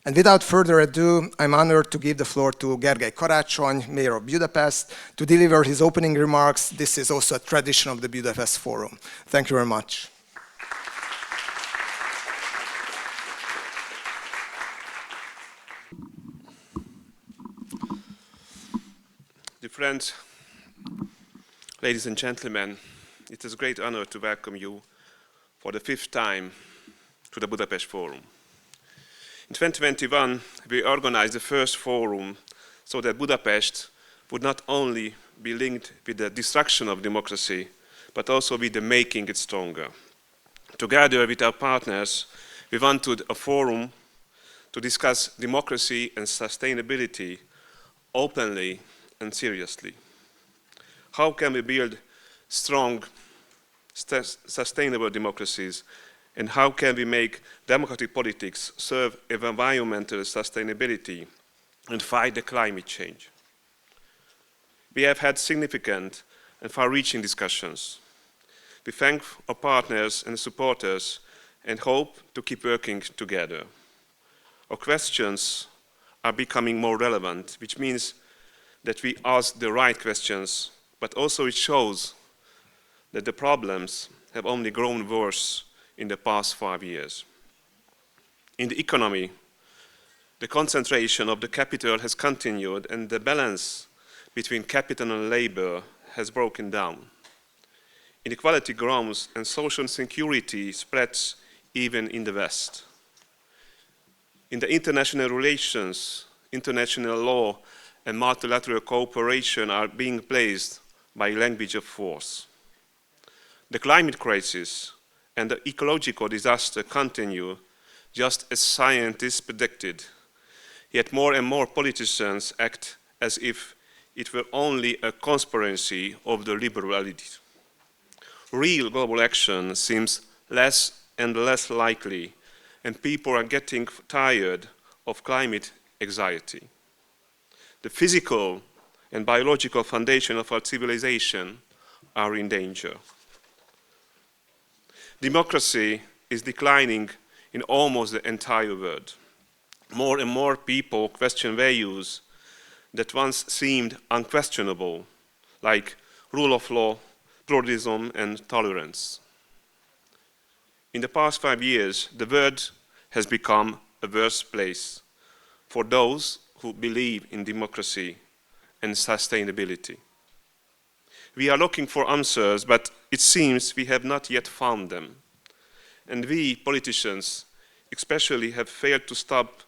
And without further ado, I'm honored to give the floor to Gergely Karácsony, Mayor of Budapest, to deliver his opening remarks. This is also a tradition of the Budapest Forum. Thank you very much. Dear friends, ladies and gentlemen, it is a great honor to welcome you for the 5th time to the Budapest Forum. In 2021, we organized the first forum so that Budapest would not only be linked with the destruction of democracy, but also with the making it stronger. Together with our partners, we wanted a forum to discuss democracy and sustainability openly and seriously. How can we build strong, sustainable democracies, and how can we make democratic politics serve environmental sustainability and fight the climate change? We have had significant and far-reaching discussions. We thank our partners and supporters and hope to keep working together. Our questions are becoming more relevant, which means that we ask the right questions, but also it shows that the problems have only grown worse in the past 5 years. In the economy, the concentration of the capital has continued and the balance between capital and labor has broken down. Inequality grows and social insecurity spreads even in the West. In the international relations, international law and multilateral cooperation are being placed by language of force. The climate crisis and the ecological disaster continue just as scientists predicted, yet more and more politicians act as if it were only a conspiracy of the liberal elite. Real global action seems less and less likely, and people are getting tired of climate anxiety. The physical and biological foundation of our civilization are in danger. Democracy is declining in almost the entire world. More and more people question values that once seemed unquestionable, like rule of law, pluralism, and tolerance. In the past 5 years, the world has become a worse place for those who believe in democracy and sustainability. We are looking for answers, but it seems we have not yet found them. And we, politicians, especially have failed to stop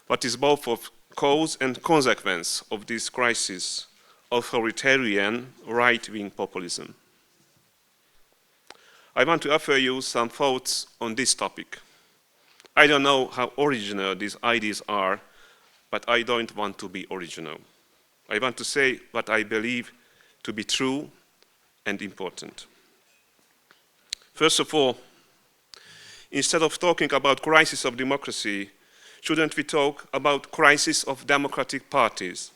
what is both of cause and consequence of this crisis, authoritarian right-wing populism. I want to offer you some thoughts on this topic. I don't know how original these ideas are, but I don't want to be original. I want to say what I believe to be true and important. First of all, instead of talking about crisis of democracy, shouldn't we talk about crisis of democratic parties?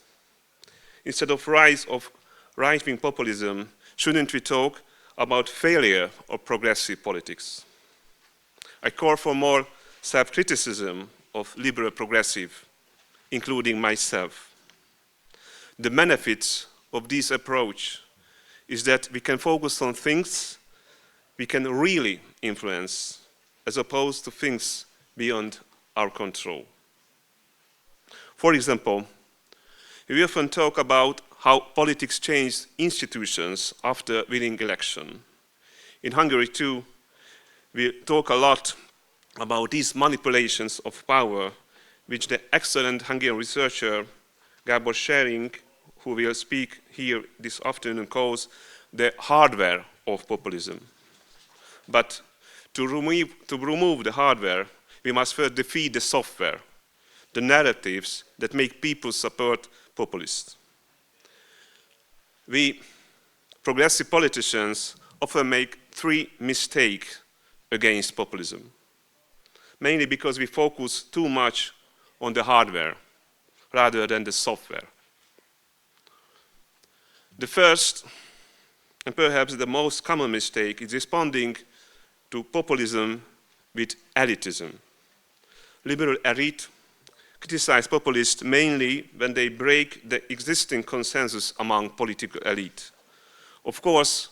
Instead of rise of right-wing populism, shouldn't we talk about failure of progressive politics? I call for more self-criticism of liberal progressive, including myself. The benefits of this approach is that we can focus on things we can really influence, as opposed to things beyond our control. For example, we often talk about how politics changed institutions after winning election. In Hungary too, we talk a lot about these manipulations of power, which the excellent Hungarian researcher Gábor Schering, who will speak here this afternoon, calls the hardware of populism. But to remove the hardware, we must first defeat the software, the narratives that make people support populists. We, progressive politicians, often make 3 mistakes against populism, mainly because we focus too much on the hardware rather than the software. The first, and perhaps the most common mistake, is responding to populism with elitism. Liberal elite criticize populists mainly when they break the existing consensus among political elite. Of course,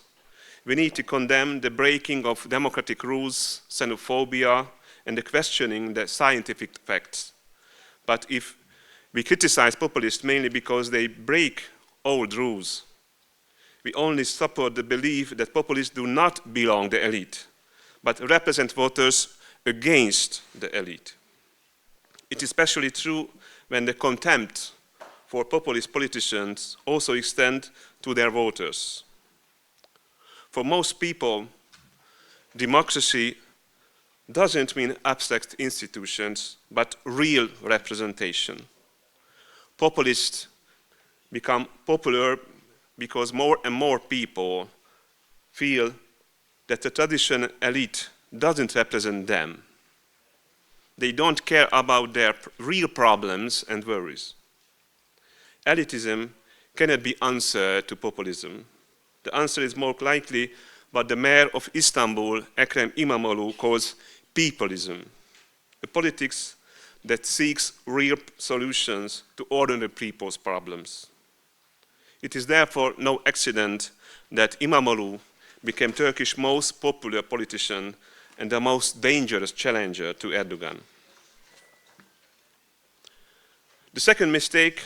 we need to condemn the breaking of democratic rules, xenophobia, and the questioning the scientific facts. But if we criticize populists mainly because they break old rules, we only support the belief that populists do not belong to the elite, but represent voters against the elite. It is especially true when the contempt for populist politicians also extends to their voters. For most people, democracy doesn't mean abstract institutions, but real representation. Populists become popular because more and more people feel that the traditional elite doesn't represent them. They don't care about their real problems and worries. Elitism cannot be answer to populism. The answer is more likely what the mayor of Istanbul, Ekrem İmamoğlu, calls peopleism, a politics that seeks real solutions to ordinary people's problems. It is therefore no accident that İmamoğlu became Turkey's most popular politician and the most dangerous challenger to Erdogan. The second mistake,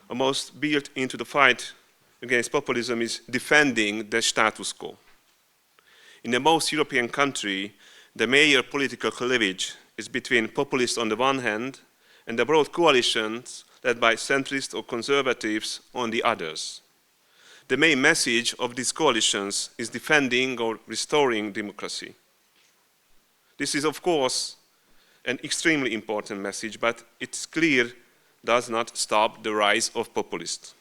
almost built into the fight against populism, is defending the status quo. In the most European country, the major political cleavage is between populists on the one hand and the broad coalitions led by centrists or conservatives on the others. The main message of these coalitions is defending or restoring democracy. This is, of course, an extremely important message, but it's clear does not stop the rise of populists.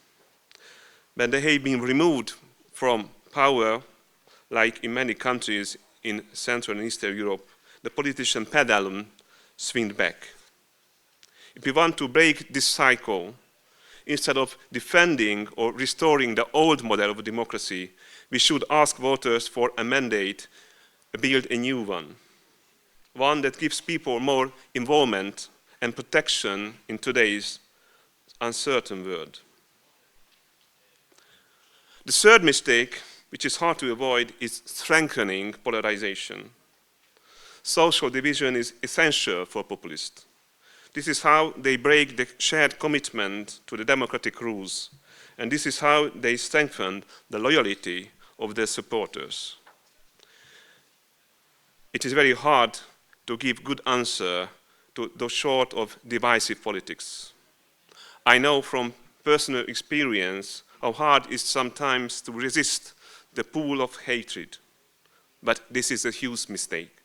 When they have been removed from power, like in many countries in Central and Eastern Europe, the politician pendulum swings back. If we want to break this cycle, instead of defending or restoring the old model of democracy, we should ask voters for a mandate to build a new one that gives people more involvement and protection in today's uncertain world. The third mistake, which is hard to avoid, is strengthening polarization. Social division is essential for populists. This is how they break the shared commitment to the democratic rules, and this is how they strengthen the loyalty of their supporters. It is very hard to give good answer to those sort of divisive politics. I know from personal experience how hard it is sometimes to resist the pull of hatred, but this is a huge mistake.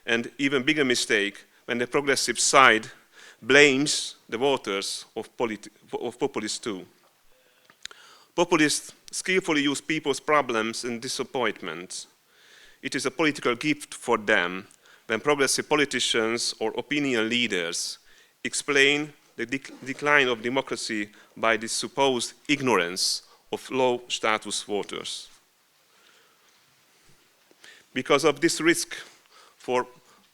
And even bigger mistake when the progressive side blames the voters of populists too. Populists skillfully use people's problems and disappointments. It is a political gift for them when progressive politicians or opinion leaders explain the decline of democracy by the supposed ignorance of low status voters. Because of this risk for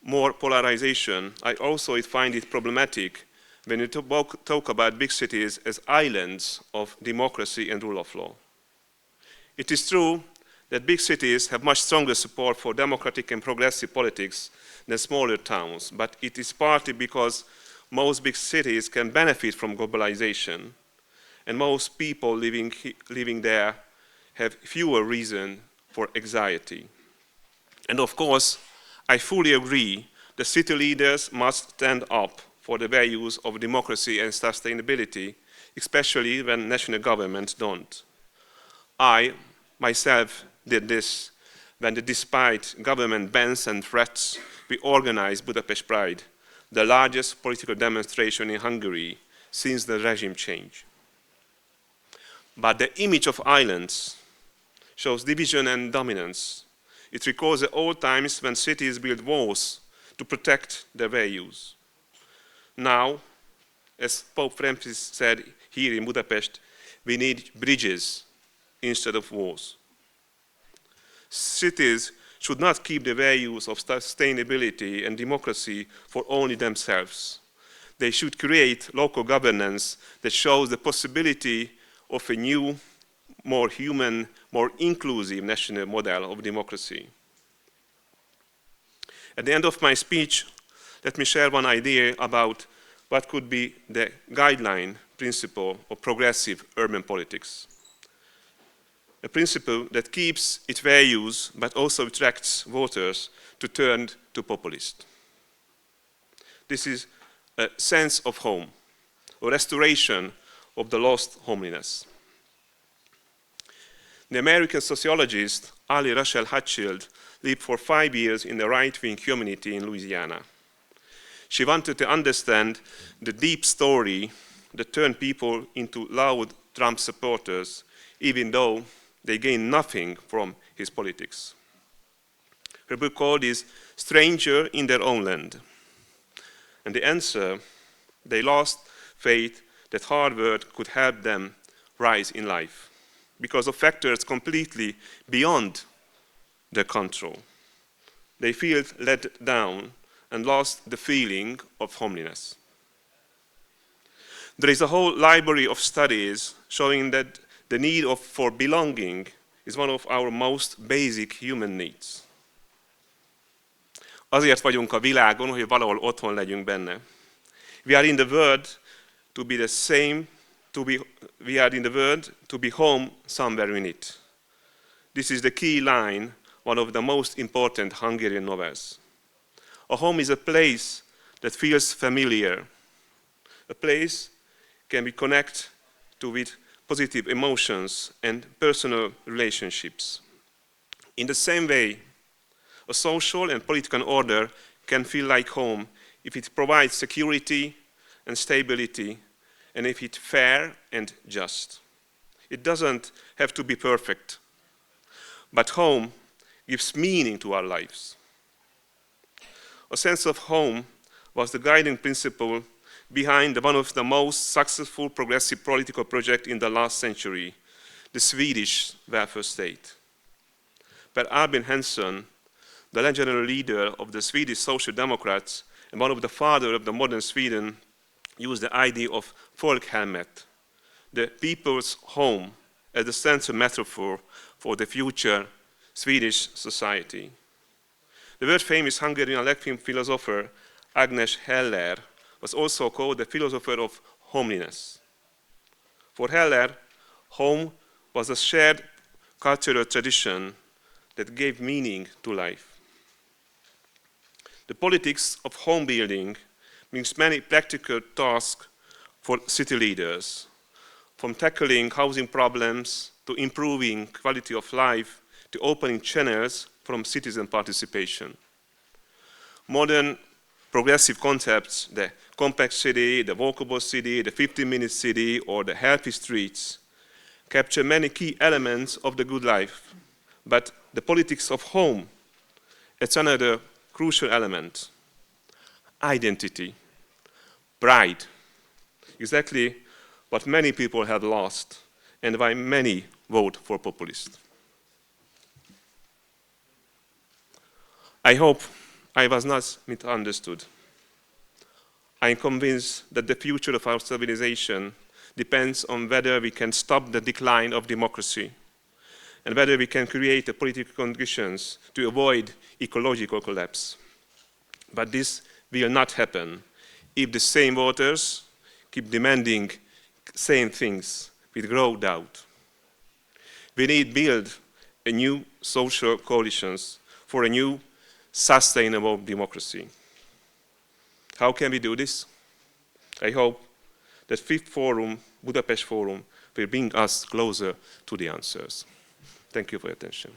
more polarization, I also find it problematic when you talk about big cities as islands of democracy and rule of law. It is true that big cities have much stronger support for democratic and progressive politics than smaller towns, but it is partly because most big cities can benefit from globalization, and most people living there have fewer reasons for anxiety. And of course, I fully agree that city leaders must stand up for the values of democracy and sustainability, especially when national governments don't. I, myself, did this when, despite government bans and threats, we organized Budapest Pride, the largest political demonstration in Hungary since the regime change. But the image of islands shows division and dominance. It recalls the old times when cities built walls to protect their values. Now, as Pope Francis said here in Budapest, we need bridges instead of walls. Cities should not keep the values of sustainability and democracy for only themselves. They should create local governance that shows the possibility of a new, more human, more inclusive national model of democracy. At the end of my speech, let me share one idea about what could be the guideline principle of progressive urban politics. A principle that keeps its values but also attracts voters to turn to populist. This is a sense of home, a restoration of the lost homeliness. The American sociologist Ali Rachel Hatfield lived for 5 years in the right-wing community in Louisiana. She wanted to understand the deep story that turned people into loud Trump supporters, even though they gained nothing from his politics. Her book called is Stranger in Their Own Land. And the answer, they lost faith that hard work could help them rise in life because of factors completely beyond their control. They feel let down and lost the feeling of homeliness. There is a whole library of studies showing that the need for belonging is one of our most basic human needs. Azért vagyunk a világon, hogy valahol otthon legyünk benne. We are in the world to be the same, we are in the world to be home somewhere in it. This is the key line, one of the most important Hungarian novels. A home is a place that feels familiar. A place can be connected to with positive emotions and personal relationships. In the same way, a social and political order can feel like home if it provides security and stability, and if it's fair and just. It doesn't have to be perfect, but home gives meaning to our lives. A sense of home was the guiding principle behind one of the most successful progressive political projects in the last century, the Swedish welfare state. Per Albin Hansson, the legendary leader of the Swedish Social Democrats and one of the fathers of the modern Sweden, used the idea of folkhemmet, the people's home, as the central metaphor for the future Swedish society. The world-famous Hungarian left-wing philosopher Agnes Heller was also called the philosopher of homeliness. For Heller, home was a shared cultural tradition that gave meaning to life. The politics of home building brings many practical tasks for city leaders, from tackling housing problems to improving quality of life to opening channels from citizen participation. Modern progressive concepts, the compact city, the walkable city, the 15-minute city, or the healthy streets, capture many key elements of the good life. But the politics of home, it's another crucial element. Identity, pride, exactly what many people have lost and why many vote for populists. I hope I was not misunderstood. I am convinced that the future of our civilization depends on whether we can stop the decline of democracy and whether we can create the political conditions to avoid ecological collapse. But this will not happen if the same voters keep demanding same things with growth doubt. We need to build a new social coalitions for a new sustainable democracy. How can we do this? I hope that fifth forum, Budapest Forum, will bring us closer to the answers. Thank you for your attention.